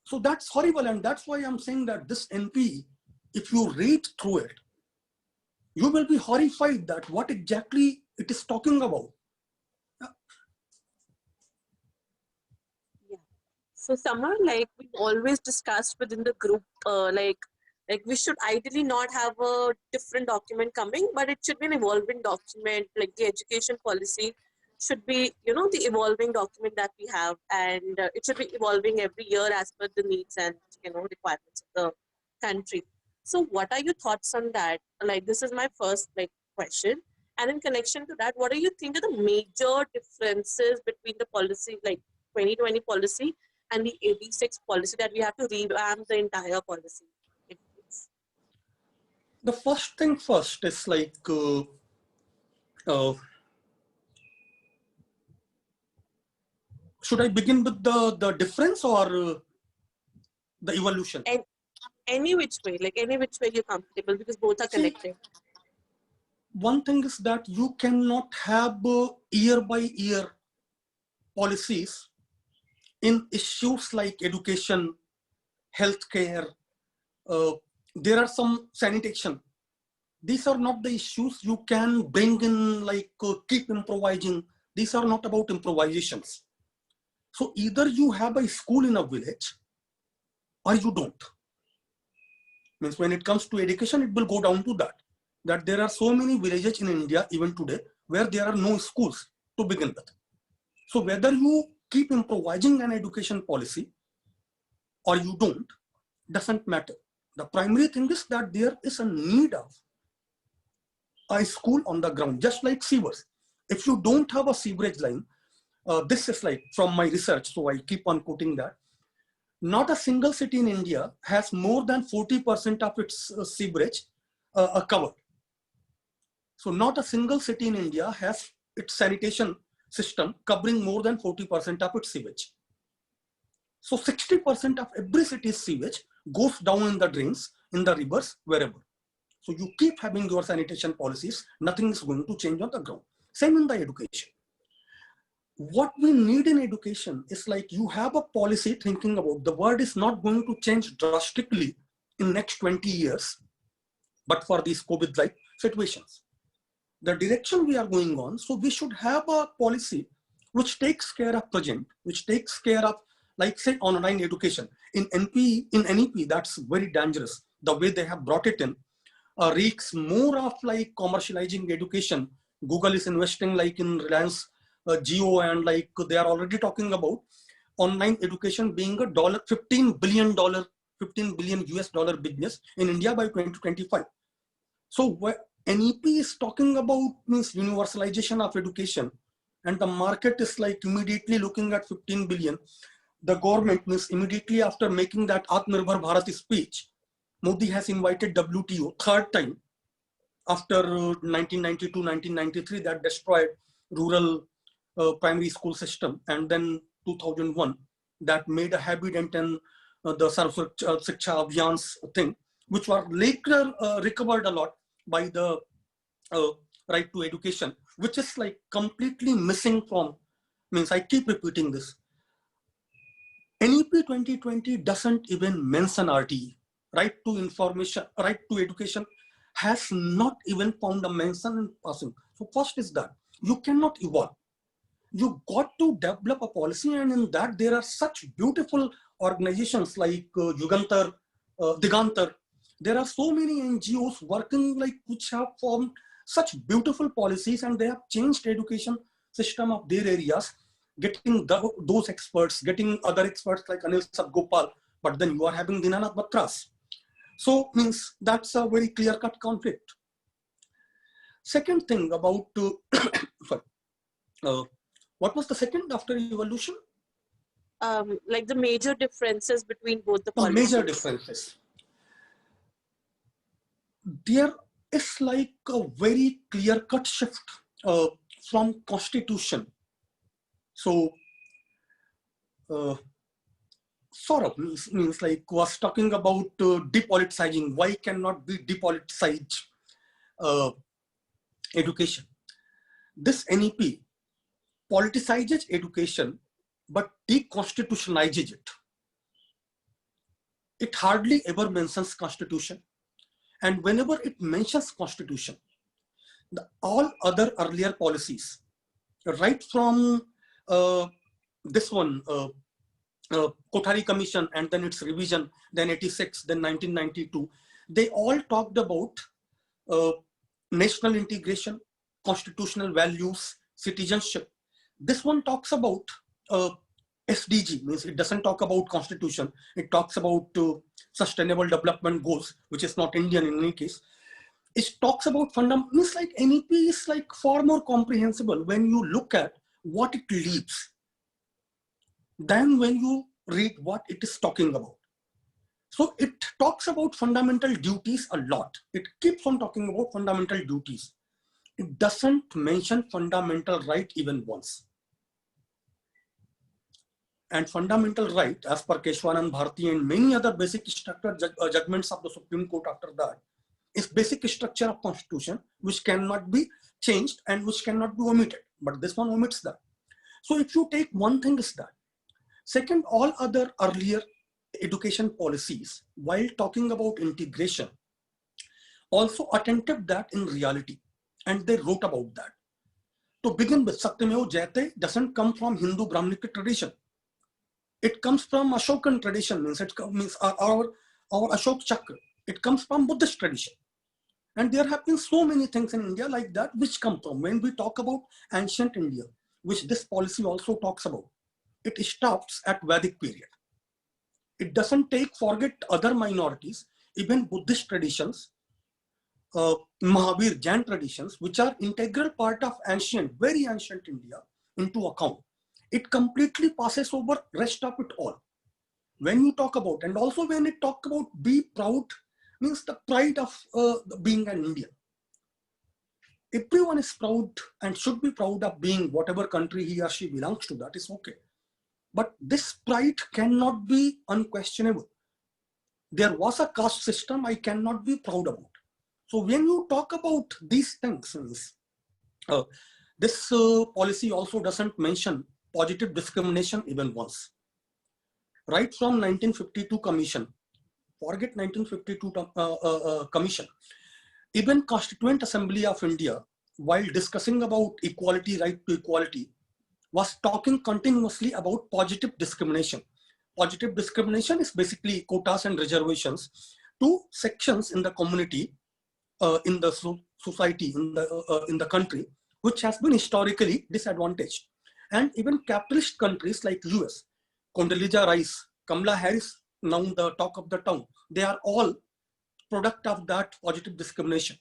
So that's horrible. And that's why I'm saying that this NP, if you read through it, you will be horrified that what exactly it is talking about. Yeah. So Samar, like we've always discussed within the group, like we should ideally not have a different document coming, but it should be an evolving document. Like the education policy should be, the evolving document that we have, and it should be evolving every year as per the needs and requirements of the country. So what are your thoughts on that? Like this is my first question, and in connection to that, what do you think are the major differences between the policy, like 2020 policy and the 86 policy, that we have to revamp the entire policy? The first thing first is like, should I begin with the difference or the evolution? Any which way, you're comfortable, because both are connected. One thing is that you cannot have year by year policies in issues like education, healthcare. There are some sanitation. These are not the issues you can bring in like keep improvising. These are not about improvisations. So either you have a school in a village or you don't. Means when it comes to education, it will go down to that there are so many villages in India even today where there are no schools to begin with. So whether you keep improvising an education policy or you don't, doesn't matter. The primary thing is that there is a need of a school on the ground, just like sewers. If you don't have a sewerage line, this is like from my research, so I keep on quoting that. Not a single city in India has more than 40% of its sewerage covered. So not a single city in India has its sanitation system covering more than 40% of its sewage. So 60% of every city's sewage goes down in the drains, in the rivers, wherever. So you keep having your sanitation policies, nothing is going to change on the ground. Same in the education. What we need in education is like you have a policy thinking about the world is not going to change drastically in next 20 years, but for these COVID-like situations. The direction we are going on, so we should have a policy which takes care of present, which takes care of, like say, online education. In NEP, that's very dangerous. The way they have brought it in reeks more of like commercializing education. Google is investing like in Reliance Geo, and like they are already talking about online education being a $15 billion US dollar business in India by 2025. So what NEP is talking about means universalization of education, and the market is like immediately looking at 15 billion. The government means immediately after making that Atmanirbhar Bharat speech, Modi has invited WTO third time after 1992, 1993 that destroyed rural primary school system, and then 2001 that made a heavy dent in the Sarv Shiksha Abhiyan's thing, which were later recovered a lot by the right to education, which is like completely missing from, means I keep repeating this. NEP 2020 doesn't even mention RTE, right to information, right to education has not even found a mention in passing. So first is that you cannot evolve. You got to develop a policy, and in that there are such beautiful organizations like Yugantar, Digantar. There are so many NGOs working like which have formed such beautiful policies, and they have changed education system of their areas. getting those experts, getting other experts like Anil Sadgopal, but then you are having Dinanath Batras. So means that's a very clear-cut conflict. Second thing about, what was the second after evolution? Like the major differences between both the The policies. major differences. There is like a very clear-cut shift from constitution. So, Saurabh means like was talking about depoliticizing. Why cannot be depoliticized education? This NEP politicizes education, but deconstitutionalizes it. It hardly ever mentions constitution. And whenever it mentions constitution, all other earlier policies, right from this one, Kutari Commission, and then its revision, then 86, then 1992, they all talked about national integration, constitutional values, citizenship. This one talks about SDG, means it doesn't talk about constitution. It talks about sustainable development goals, which is not Indian in any case. It talks about fundamentals. Like NEP is like far more comprehensible when you look at what it leaves than when you read what it is talking about. So it talks about fundamental duties a lot. It keeps on talking about fundamental duties. It doesn't mention fundamental right even once. And fundamental right, as per Keshwanand Bharti and many other basic structure judgments of the Supreme Court after that, is basic structure of constitution, which cannot be changed and which cannot be omitted. But this one omits that. So if you take one thing is that. Second, all other earlier education policies, while talking about integration, also attempted that in reality. And they wrote about that. To begin with, Satyameva Jayate doesn't come from Hindu Brahminic tradition. It comes from Ashokan tradition, means it means our Ashok Chakra. It comes from Buddhist tradition. And there have been so many things in India like that which come from. When we talk about ancient India, which this policy also talks about, it stops at Vedic period. It doesn't forget other minorities, even Buddhist traditions, Mahavir Jain traditions, which are integral part of ancient, very ancient India, into account. It completely passes over rest of it all. When you talk about, and also when it talk about be proud, means the pride of being an Indian. Everyone is proud and should be proud of being whatever country he or she belongs to, that is okay. But this pride cannot be unquestionable. There was a caste system I cannot be proud about. So when you talk about these things, this policy also doesn't mention positive discrimination even once. Right from 1952 Commission, forget 1952 Commission, even Constituent Assembly of India, while discussing about equality, right to equality, was talking continuously about positive discrimination. Positive discrimination is basically quotas and reservations to sections in the community, in the society, in the country, which has been historically disadvantaged. And even capitalist countries like US, Condoleezza Rice, Kamala Harris, now the talk of the town, they are all product of that positive discrimination.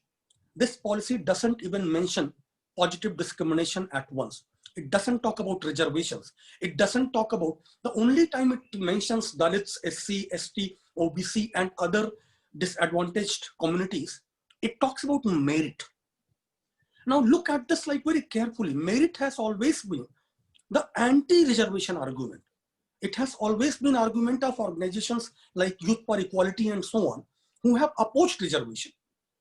This policy doesn't even mention positive discrimination at once. It doesn't talk about reservations. It doesn't talk about, the only time it mentions Dalits, SC, ST, OBC, and other disadvantaged communities, it talks about merit. Now look at this like very carefully. Merit has always been the anti-reservation argument. It has always been argument of organizations like Youth for Equality and so on, who have opposed reservation,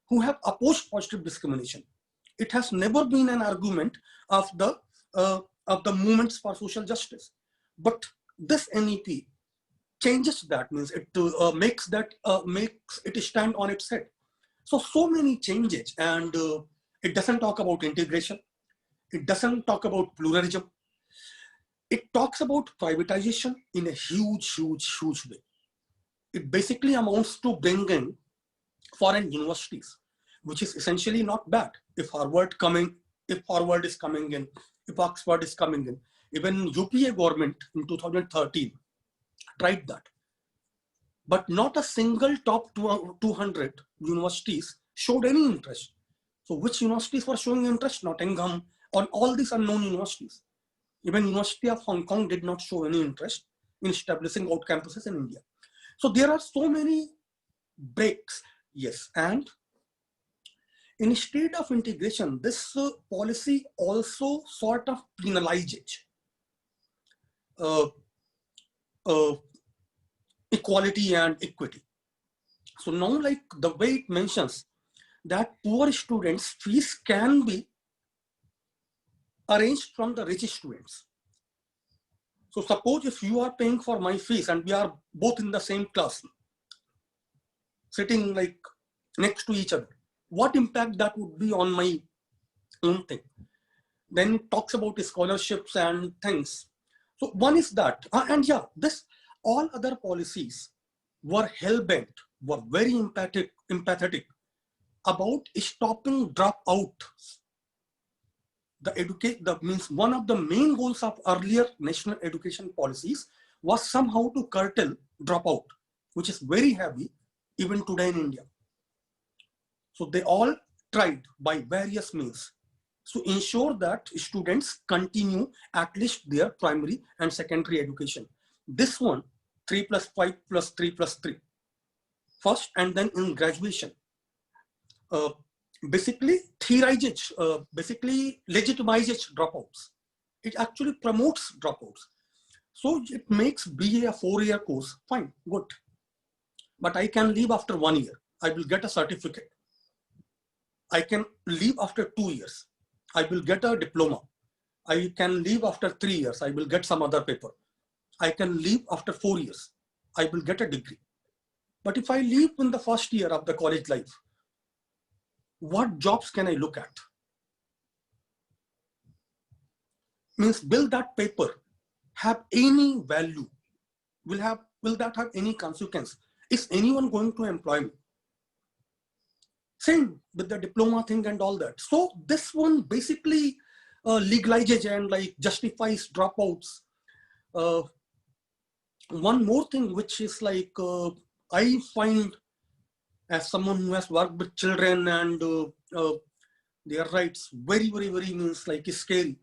who have opposed positive discrimination. It has never been an argument of the movements for social justice. But this NEP changes that, means it makes it stand on its head. So many changes, and it doesn't talk about integration. It doesn't talk about pluralism. It talks about privatization in a huge way. It basically amounts to bringing foreign universities, which is essentially not bad. If Harvard is coming in, if Oxford is coming in, Even UPA government in 2013 tried that. But not a single top 200 universities showed any interest. So which universities were showing interest? Nottingham, on all these unknown universities. Even University of Hong Kong did not show any interest in establishing out campuses in India. So there are so many breaks, yes. And instead of integration, this policy also sort of penalizes equality and equity. So now, like the way it mentions that poor students' fees can be arranged from the rich students. So suppose if you are paying for my fees and we are both in the same class, sitting like next to each other, what impact that would be on my own thing? Then it talks about scholarships and things. So one is that, and yeah, this all other policies were hell-bent, were very empathetic about stopping dropout. The means one of the main goals of earlier national education policies was somehow to curtail dropout, which is very heavy even today in India. So they all tried by various means to ensure that students continue at least their primary and secondary education. This one, 3 plus 5 plus 3 plus 3. First, and then in graduation. Basically theorizes, basically legitimizes dropouts. It actually promotes dropouts. So it makes BA a 4-year course, fine, good. But I can leave after 1 year. I will get a certificate. I can leave after 2 years. I will get a diploma. I can leave after 3 years. I will get some other paper. I can leave after 4 years. I will get a degree. But if I leave in the first year of the college life, what jobs can I look at? Means, will that paper have any value? Will that have any consequence? Is anyone going to employ me? Same with the diploma thing and all that. So this one basically legalizes and like justifies dropouts. One more thing which is like I find, as someone who has worked with children and their rights, very means like scary.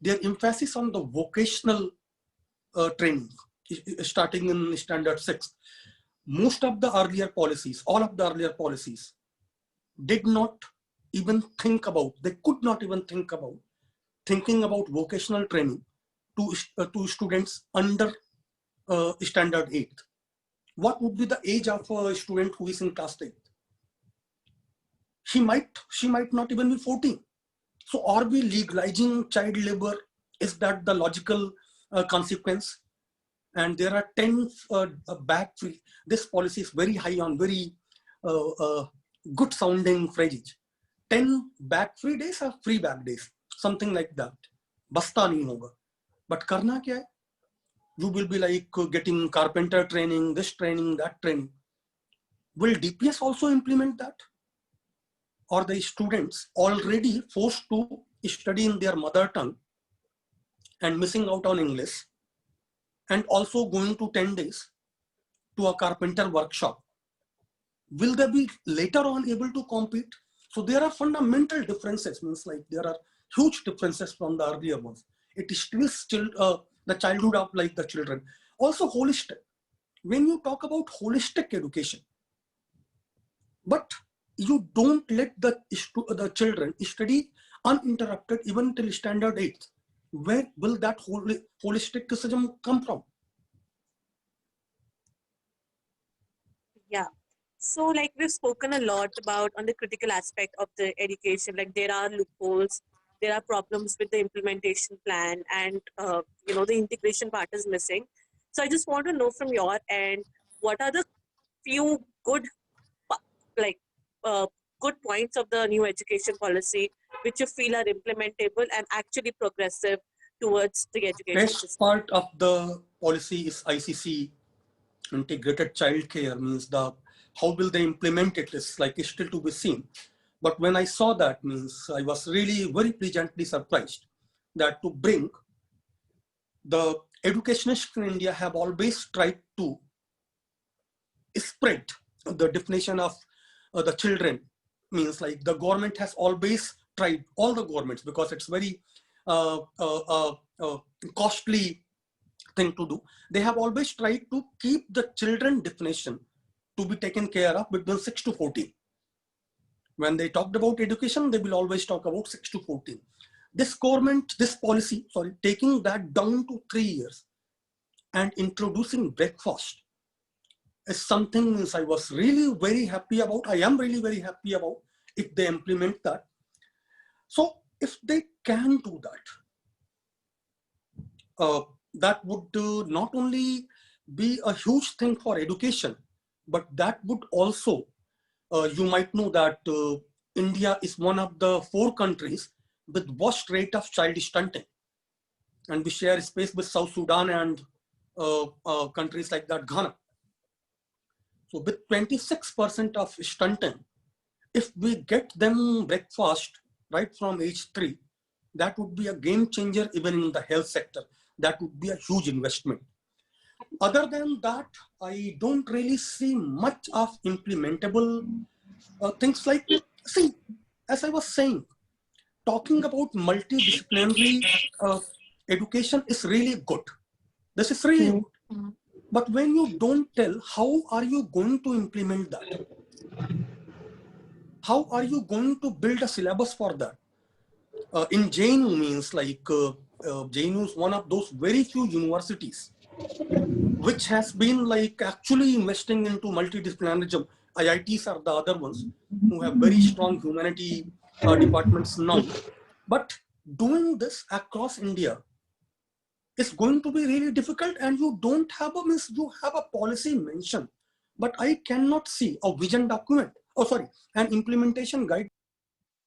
Their emphasis on the vocational training, starting in standard 6. Most of the earlier policies, all of the earlier policies, did not even think about, they could not even think about thinking about vocational training to students under standard 8. What would be the age of a student who is in class 8? She might not even be 14. So are we legalizing child labor? Is that the logical consequence? And there are 10 bag free. This policy is very high on very good sounding phrases. 10 bag free days or free bag days, something like that. Basta nahi hoga. But karna kya hai? You will be like getting carpenter training, this training, that training. Will DPS also implement that? Or the students already forced to study in their mother tongue and missing out on English and also going to 10 days to a carpenter workshop? Will they be later on able to compete? So there are fundamental differences, means like there are huge differences from the earlier ones. It is still the childhood of like the children. Also holistic. When you talk about holistic education, but you don't let the children study uninterrupted even till standard 8. Where will that holisticism come from? Yeah. So like we've spoken a lot about on the critical aspect of the education, like there are loopholes, there are problems with the implementation plan, and the integration part is missing. So I just want to know from your end, what are the few good good points of the new education policy which you feel are implementable and actually progressive towards the education system? Best part of the policy is ICC, integrated child care, means how will they implement it is like still to be seen. But when I saw that, means I was really very pleasantly surprised that to bring the educationists in India have always tried to spread the definition of the children. Means like the government has always tried, all the governments, because it's very costly thing to do. They have always tried to keep the children definition to be taken care of between 6 to 14. When they talked about education, they will always talk about 6 to 14. This government, this policy, taking that down to 3 years and introducing breakfast is something I was really very happy about. I am really very happy about if they implement that. So if they can do that, that would not only be a huge thing for education, but that would also, you might know that India is one of the 4 countries with worst rate of child stunting. And we share space with South Sudan and countries like that, Ghana. So with 26% of stunting, if we get them breakfast right from age 3, that would be a game changer even in the health sector. That would be a huge investment. Other than that, I don't really see much of implementable things like, see, as I was saying, talking about multidisciplinary education is really good. This is really good. But when you don't tell, how are you going to implement that? How are you going to build a syllabus for that? In JNU means like, JNU is one of those very few universities which has been like actually investing into multidisciplinarism. IITs are the other ones who have very strong humanity departments now. But doing this across India is going to be really difficult, and you don't have you have a policy mention, but I cannot see a vision document, an implementation guide,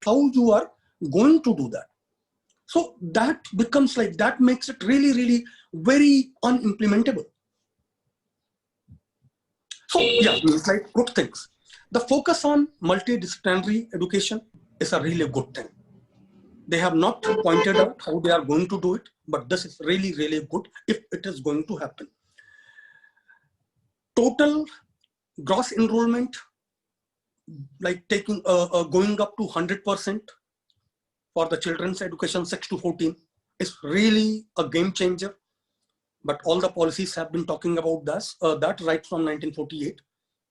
how you are going to do that. So that becomes like, that makes it really, really very unimplementable. So yeah, it's like good things. The focus on multidisciplinary education is a really good thing. They have not pointed out how they are going to do it, but this is really, really good if it is going to happen. Total gross enrollment, like taking going up to 100% for the children's education 6 to 14 is really a game changer. But all the policies have been talking about this, that right from 1948.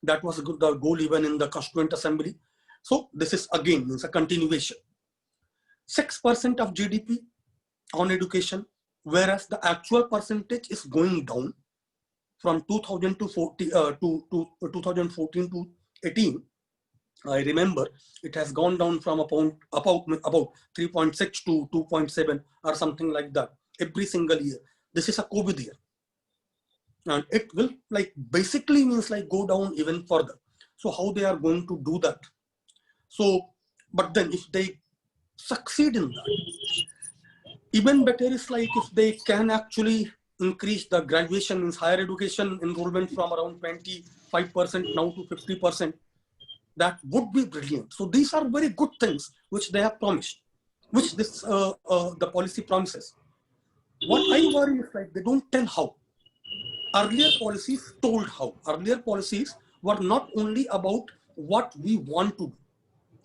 That was the goal even in the Constituent Assembly. So this is again a continuation. 6% of GDP on education, whereas the actual percentage is going down from 2000 to 2014 to 18. I remember it has gone down from about 3.6 to 2.7 or something like that every single year. This is a COVID year, and it will like basically means like go down even further. So how they are going to do that? So, but then if they succeed in that, even better is like if they can actually increase the graduation in higher education enrollment from around 25% now to 50%, that would be brilliant. So these are very good things which they have promised, which this the policy promises. What I worry is like they don't tell how. Earlier policies told how. Earlier policies were not only about what we want to do.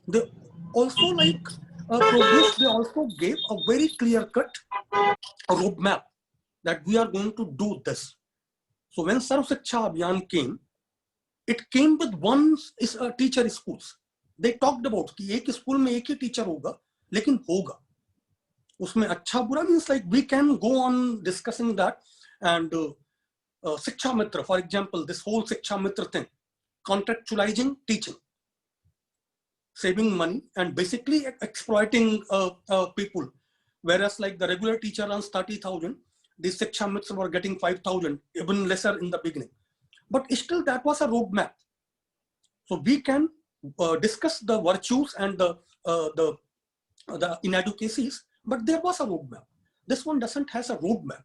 They also like produced, they also gave a very clear-cut roadmap that we are going to do this. So when Sarv Shiksha Abhiyan came, it came with one teacher schools. They talked about कि एक school में एक ही teacher होगा, लेकिन होगा. उसमें अच्छा बुरा means like we can go on discussing that. And Shiksha Mitra, for example, this whole Shiksha Mitra thing, contractualizing teaching, saving money and basically exploiting people. Whereas like the regular teacher earns 30,000, these Shiksha Mitra were getting 5,000, even lesser in the beginning. But still that was a roadmap. So we can discuss the virtues and the inadequacies, but there was a roadmap. This one doesn't have a roadmap.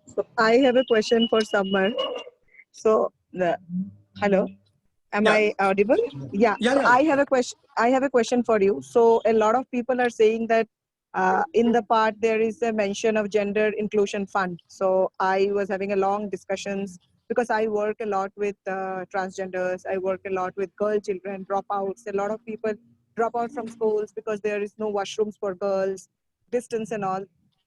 So I have a question for Samar. So hello, am I audible? Yeah. So I have a question. I have a question for you. So a lot of people are saying that In the part, there is a mention of gender inclusion fund. So I was having a long discussions because I work a lot with transgenders. I work a lot with girl children, dropouts. A lot of people drop out from schools because there is no washrooms for girls, distance and all.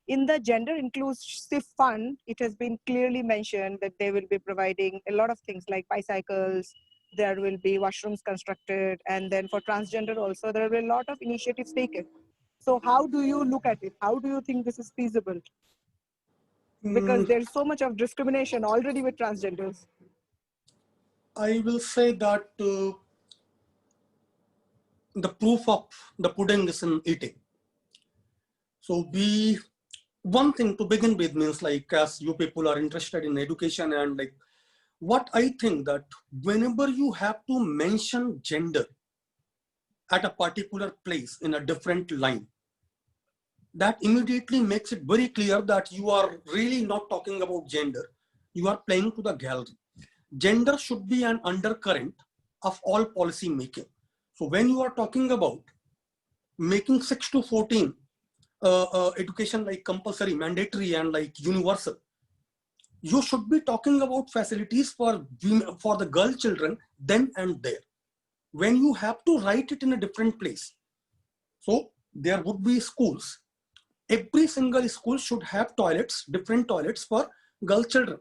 In the gender inclusive fund, it has been clearly mentioned that they will be providing a lot of things like bicycles, there will be washrooms constructed, and then for transgender also, there will be a lot of initiatives taken. So how do you look at it? How do you think this is feasible? Because there's so much of discrimination already with transgenders. I will say that the proof of the pudding is in eating. So one thing to begin with means, like, as you people are interested in education, and like what I think that whenever you have to mention gender at a particular place in a different line, that immediately makes it very clear that you are really not talking about gender. You are playing to the gallery. Gender should be an undercurrent of all policy making. So when you are talking about making 6 to 14 education like compulsory, mandatory, and like universal, you should be talking about facilities for the girl children then and there. When you have to write it in a different place, so there would be schools. Every single school should have toilets, different toilets for girl children.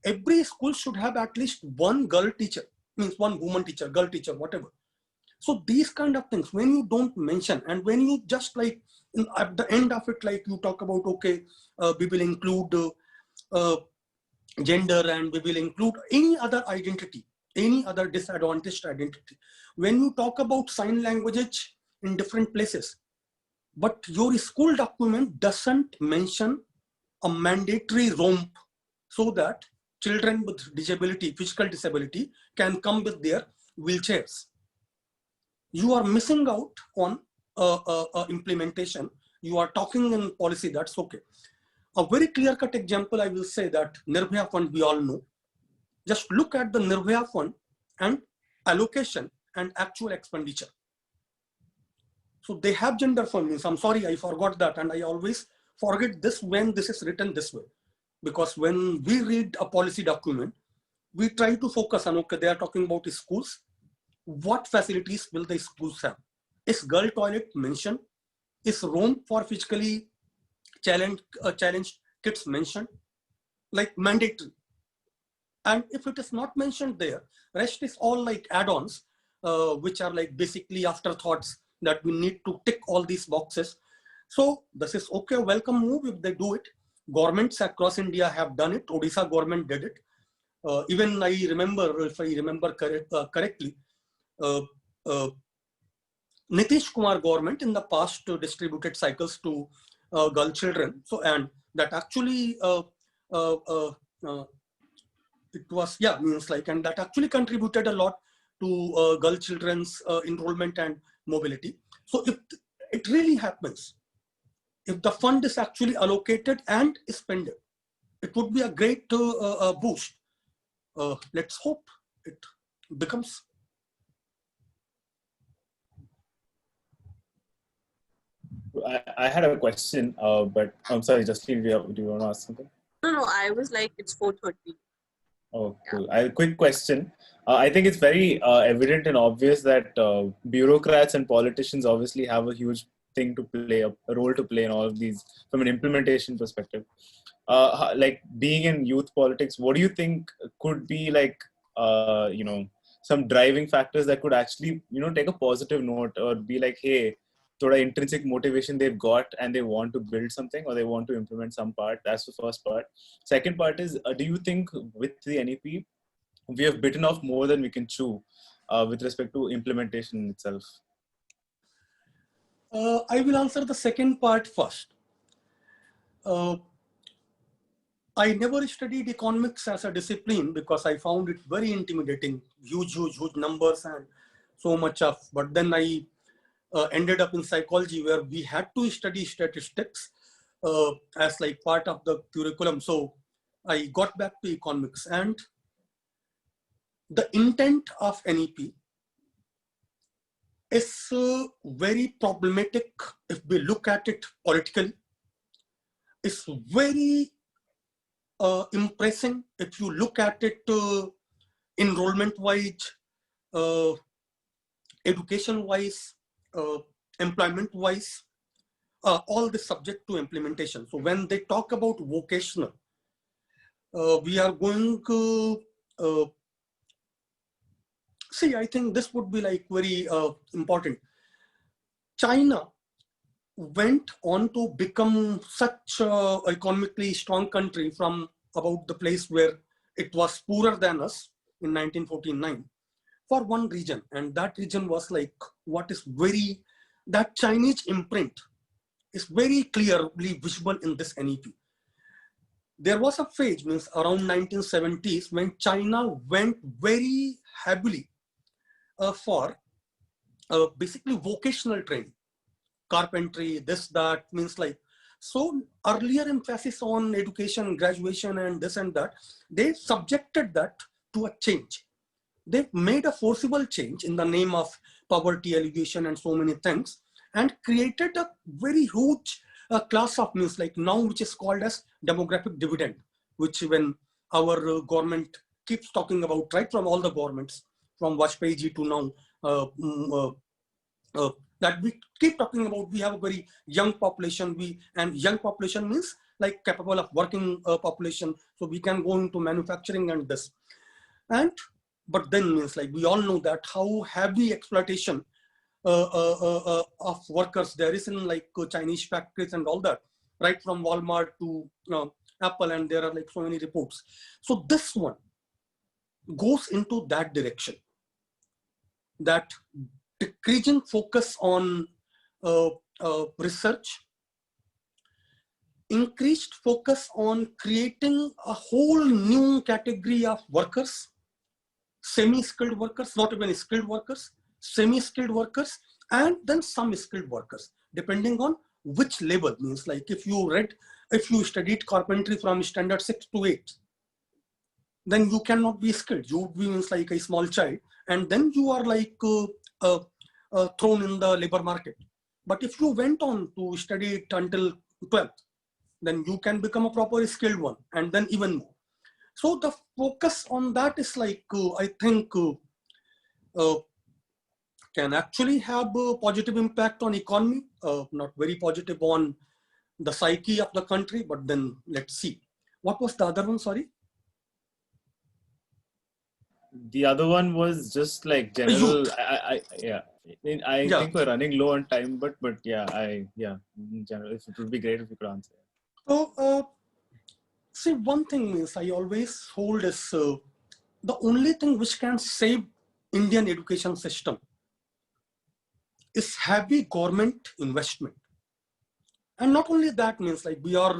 Every school should have at least one girl teacher, means one woman teacher, girl teacher, whatever. So these kind of things, when you don't mention, and when you just like at the end of it, like you talk about, okay, we will include gender, and we will include any other identity, any other disadvantaged identity. When you talk about sign languages in different places, but your school document doesn't mention a mandatory romp so that children with disability, physical disability, can come with their wheelchairs. You are missing out on implementation. You are talking in policy, that's okay. A very clear-cut example, I will say that Nirbhaya Fund, we all know. Just look at the Nirbhaya Fund and allocation and actual expenditure. So they have gender for me. I'm sorry, I forgot that. And I always forget this when this is written this way. Because when we read a policy document, we try to focus on, okay, they are talking about schools. What facilities will the schools have? Is girl toilet mentioned? Is room for physically challenged kids mentioned? Like mandatory. And if it is not mentioned there, rest is all like add-ons, which are like basically afterthoughts that we need to tick all these boxes. So this is okay, welcome move if they do it. Governments across India have done it. Odisha government did it. Even I remember, if I remember correctly, Nitish Kumar government in the past distributed cycles to girl children. So, and that actually, it was, yeah, means like, and that actually contributed a lot to girl children's enrollment and mobility. So if it really happens, if the fund is actually allocated and spent, it would be a great boost. Let's hope it becomes. I had a question, but I'm sorry, Justine, do you want to ask something? No, I was like, it's 4:30. Oh, cool. Quick question. I think it's very evident and obvious that bureaucrats and politicians obviously have a huge thing to play, a role to play in all of these from an implementation perspective. Like being in youth politics, what do you think could be like, some driving factors that could actually, take a positive note or be like, hey, sort of intrinsic motivation they've got and they want to build something or they want to implement some part. That's the first part. Second part is, do you think with the NEP, we have bitten off more than we can chew with respect to implementation itself? I will answer the second part first. I never studied economics as a discipline because I found it very intimidating, huge numbers and so much of, but then I ended up in psychology where we had to study statistics as like part of the curriculum. So I got back to economics, and the intent of NEP is very problematic if we look at it politically. It's very impressing if you look at it enrollment-wise, education-wise, employment-wise, all this subject to implementation. So when they talk about vocational, we are going to see, I think this would be like very important. China went on to become such an economically strong country from about the place where it was poorer than us in 1949 for one region. And that region was like what is very, that Chinese imprint is very clearly visible in this NEP. There was a phase, means around 1970s, when China went very heavily for basically vocational training, carpentry, this, that, means like, so earlier emphasis on education, graduation and this and that, they subjected that to a change. They made a forcible change in the name of poverty alleviation and so many things, and created a very huge class of, means like now, which is called as demographic dividend, which when our government keeps talking about, right, from all the governments, from Vajpayee ji to now, that we keep talking about, we have a very young population, and young population means like capable of working population, so we can go into manufacturing and this. And but then means like we all know that how heavy exploitation of workers there is in like Chinese factories and all that, right from Walmart to Apple, and there are like so many reports. So this one goes into that direction, that decreasing focus on research, increased focus on creating a whole new category of workers, semi-skilled workers, not even skilled workers, semi-skilled workers, and then some skilled workers, depending on which level. Means like if you studied carpentry from standard 6 to 8, then you cannot be skilled. You would be means like a small child, and then you are like thrown in the labor market. But if you went on to study it until 12th, then you can become a proper skilled one, and then even more. So the focus on that is like, I think, can actually have a positive impact on economy, not very positive on the psyche of the country, but then let's see. What was the other one, sorry? The other one was just like general, I think we're running low on time, but yeah, in general, it would be great if you could answer. So, see, one thing is I always hold is the only thing which can save Indian education system is heavy government investment. And not only that, means like we are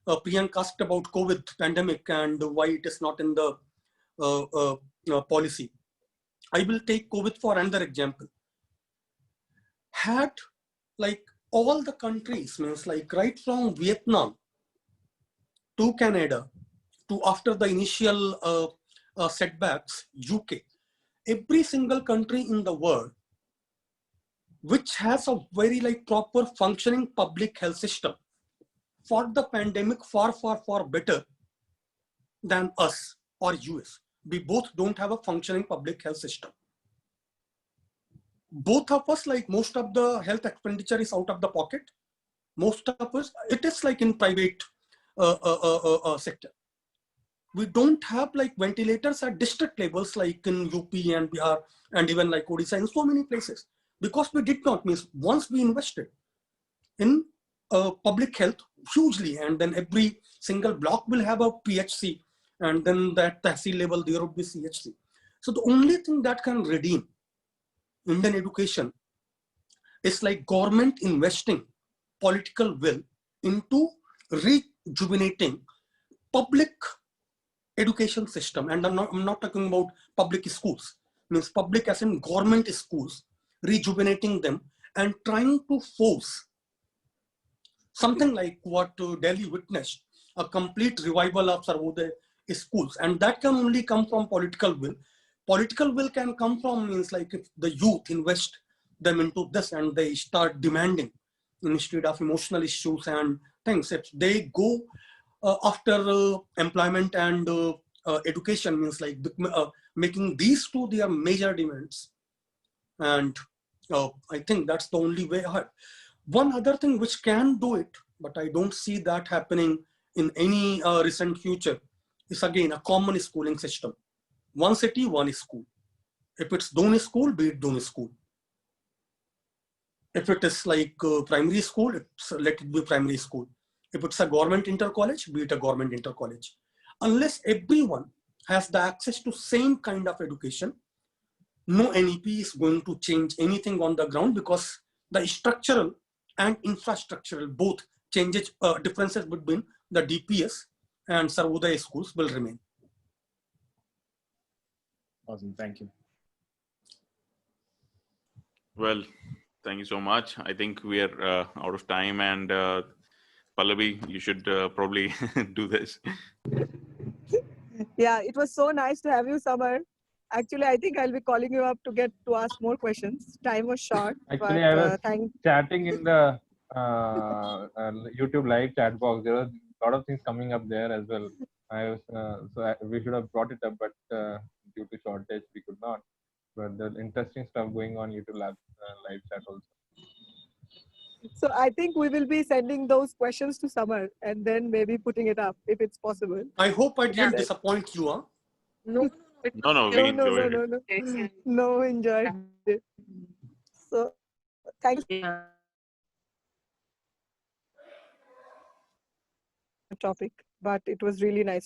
Priyanka asked about COVID pandemic and why it is not in the policy. I will take COVID for another example. Had like all the countries, means like right from Vietnam to Canada to after the initial setbacks, UK, every single country in the world which has a very like proper functioning public health system for the pandemic far better than us or US. We both don't have a functioning public health system. Both of us, like most of the health expenditure is out of the pocket. Most of us, it is like in private sector. We don't have like ventilators at district levels like in UP and Bihar and even like Odisha in so many places, because we did not, means once we invested in public health hugely, and then every single block will have a PHC, and then that Tehsil level there would be CHC. So the only thing that can redeem Indian education is like government investing political will into rejuvenating public education system. And I'm not talking about public schools, means public as in government schools, rejuvenating them and trying to force something like what Delhi witnessed, a complete revival of Sarvodaya schools. And that can only come from political will. Political will can come from, means like if the youth invest them into this and they start demanding instead of emotional issues and things. If they go after employment and education, means like making these two their major demands. And I think that's the only way ahead. One other thing which can do it, but I don't see that happening in any recent future, is again a common schooling system. One city, one school. If it's Doni school, be it Doni school. If it is like primary school, let it be primary school. If it's a government inter-college, be it a government inter-college. Unless everyone has the access to same kind of education, no NEP is going to change anything on the ground, because the structural and infrastructural both changes, differences between the DPS and Sarvodaya schools will remain. Awesome, thank you. Well, thank you so much. I think we are out of time, and Pallavi, you should probably do this. Yeah, it was so nice to have you, Samar. Actually, I think I'll be calling you up to ask more questions. Time was short. Actually, but, I was chatting in the YouTube live chat box. There was a lot of things coming up there as well. We should have brought it up, but due to shortage, we could not. But there's interesting stuff going on YouTube live chat also. So I think we will be sending those questions to Samar and then maybe putting it up if it's possible. I hope I didn't disappoint you. Huh? No, No, we enjoyed it. No, enjoyed it. So thank you. Yeah. Topic, but it was really nice